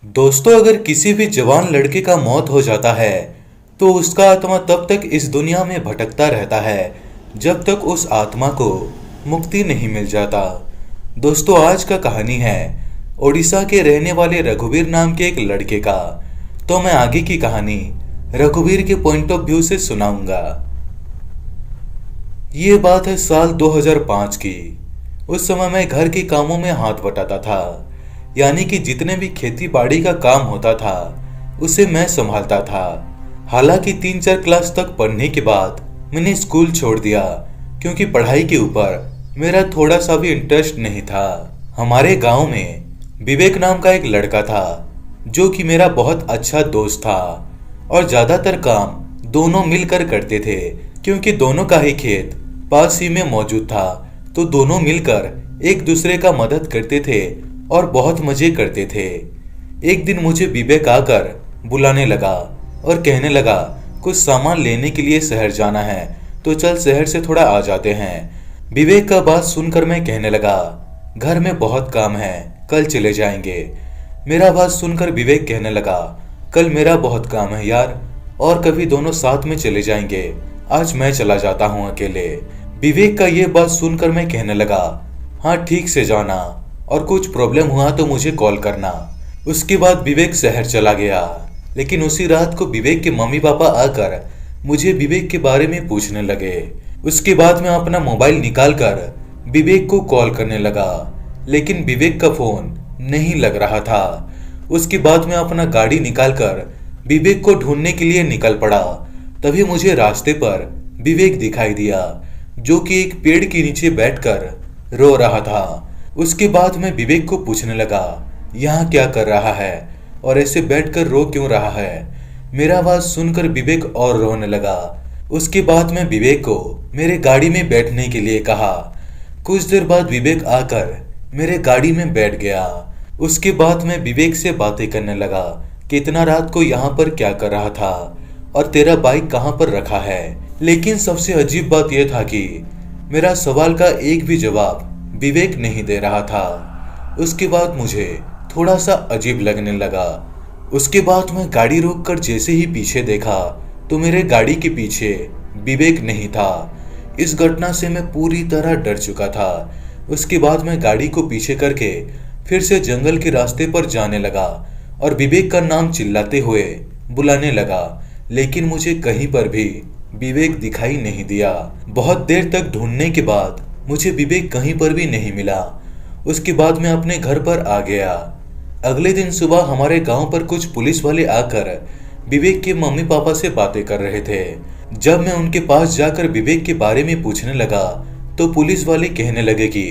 दोस्तों, अगर किसी भी जवान लड़के का मौत हो जाता है तो उसका आत्मा तब तक इस दुनिया में भटकता रहता है जब तक उस आत्मा को मुक्ति नहीं मिल जाता। दोस्तों, आज का कहानी है ओडिशा के रहने वाले रघुवीर नाम के एक लड़के का। तो मैं आगे की कहानी रघुवीर के पॉइंट ऑफ व्यू से सुनाऊंगा। ये बात है साल 2005 की। उस समय मैं घर के कामों में हाथ बटाता था, यानी कि जितने भी खेती बाड़ी का काम होता था उसे मैं संभालता था। हालांकि 3-4 क्लास तक पढ़ने के बाद मैंने स्कूल छोड़ दिया, क्योंकि पढ़ाई के ऊपर मेरा थोड़ा सा भी इंटरेस्ट नहीं था। हमारे गांव में विवेक नाम का एक लड़का था जो कि मेरा बहुत अच्छा दोस्त था, और ज्यादातर काम दोनों मिलकर करते थे, क्योंकि दोनों का ही खेत पास ही में मौजूद था। तो दोनों मिलकर एक दूसरे का मदद करते थे और बहुत मजे करते थे। एक दिन मुझे विवेक आकर बुलाने लगा और कहने लगा, कुछ सामान लेने के लिए शहर जाना है, तो चल शहर से थोड़ा आ जाते हैं। विवेक का बात सुनकर मैं कहने लगा, घर में बहुत काम है, कल चले जाएंगे। मेरा बात सुनकर विवेक कहने लगा, कल मेरा बहुत काम है यार, और कभी दोनों साथ में चले जाएंगे, आज मैं चला जाता हूँ अकेले। विवेक का ये बात सुनकर मैं कहने लगा, हाँ ठीक से जाना, और कुछ प्रॉब्लम हुआ तो मुझे कॉल करना। उसके बाद विवेक शहर चला गया। लेकिन उसी रात को विवेक के मम्मी पापा आकर मुझे विवेक के बारे में पूछने लगे। उसके बाद मैं अपना मोबाइल निकालकर विवेक को कॉल करने लगा, लेकिन विवेक का फोन नहीं लग रहा था। उसके बाद मैं अपना गाड़ी निकालकर विवेक को ढूंढने के लिए निकल पड़ा। तभी मुझे रास्ते पर विवेक दिखाई दिया, जो कि एक पेड़ के नीचे बैठकर रो रहा था। उसके बाद मैं विवेक को पूछने लगा, यहाँ क्या कर रहा है और ऐसे बैठकर रो क्यों रहा है। मेरा आवाज सुनकर विवेक और रोने लगा। उसके बाद मैं विवेक को मेरे गाड़ी में बैठने के लिए कहा। कुछ देर बाद विवेक आकर मेरे गाड़ी में बैठ गया। उसके बाद मैं विवेक से बातें करने लगा कि इतना रात को यहाँ पर क्या कर रहा था और तेरा बाइक कहाँ पर रखा है। लेकिन सबसे अजीब बात यह था कि मेरा सवाल का एक भी जवाब विवेक नहीं दे रहा था। उसके बाद मुझे थोड़ा सा अजीब लगने लगा। उसके बाद मैं गाड़ी रोककर जैसे ही पीछे देखा तो मेरे गाड़ी के पीछे विवेक नहीं था। इस घटना से मैं पूरी तरह डर चुका था। उसके बाद मैं गाड़ी को पीछे करके फिर से जंगल के रास्ते पर जाने लगा और विवेक का नाम चिल्लाते हुए बुलाने लगा, लेकिन मुझे कहीं पर भी विवेक दिखाई नहीं दिया। बहुत देर तक ढूंढने के बाद मुझे विवेक कहीं पर भी नहीं मिला। उसके बाद मैं अपने घर पर आ गया। अगले दिन सुबह हमारे गांव पर कुछ पुलिस वाले आकर विवेक के मम्मी पापा से बातें कर रहे थे। जब मैं उनके पास जाकर विवेक के बारे में पूछने लगा तो पुलिस वाले कहने लगे कि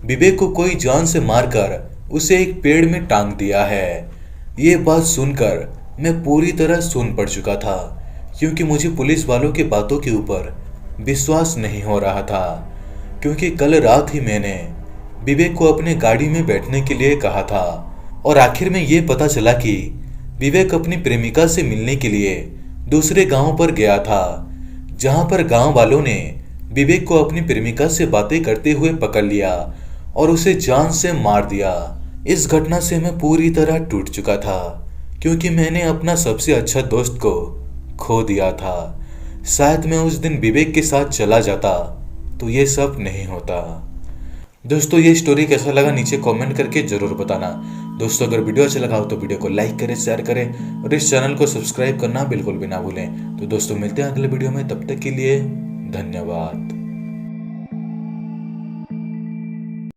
विवेक को कोई जान से मारकर उसे एक पेड़ में टांग दिया है। ये बात सुनकर मैं पूरी तरह सुन पड़ चुका था, क्योंकि मुझे पुलिस वालों की बातों के ऊपर विश्वास नहीं हो रहा था। क्योंकि कल रात ही मैंने विवेक को अपने गाड़ी में बैठने के लिए कहा था, और आखिर में ये पता चला कि विवेक अपनी प्रेमिका से मिलने के लिए दूसरे गांव पर गया था, जहां पर गांव वालों ने विवेक को अपनी प्रेमिका से बातें करते हुए पकड़ लिया और उसे जान से मार दिया। इस घटना से मैं पूरी तरह टूट चुका था, क्योंकि मैंने अपना सबसे अच्छा दोस्त को खो दिया था। शायद मैं उस दिन विवेक के साथ चला जाता तो ये सब नहीं होता। दोस्तों, ये स्टोरी कैसा लगा नीचे कमेंट करके जरूर बताना। दोस्तों, अगर वीडियो अच्छा लगा हो तो वीडियो को लाइक करें, शेयर करें और इस चैनल को सब्सक्राइब करना बिल्कुल भी ना भूलें। तो दोस्तों, मिलते हैं अगले वीडियो में, तब तक के लिए धन्यवाद।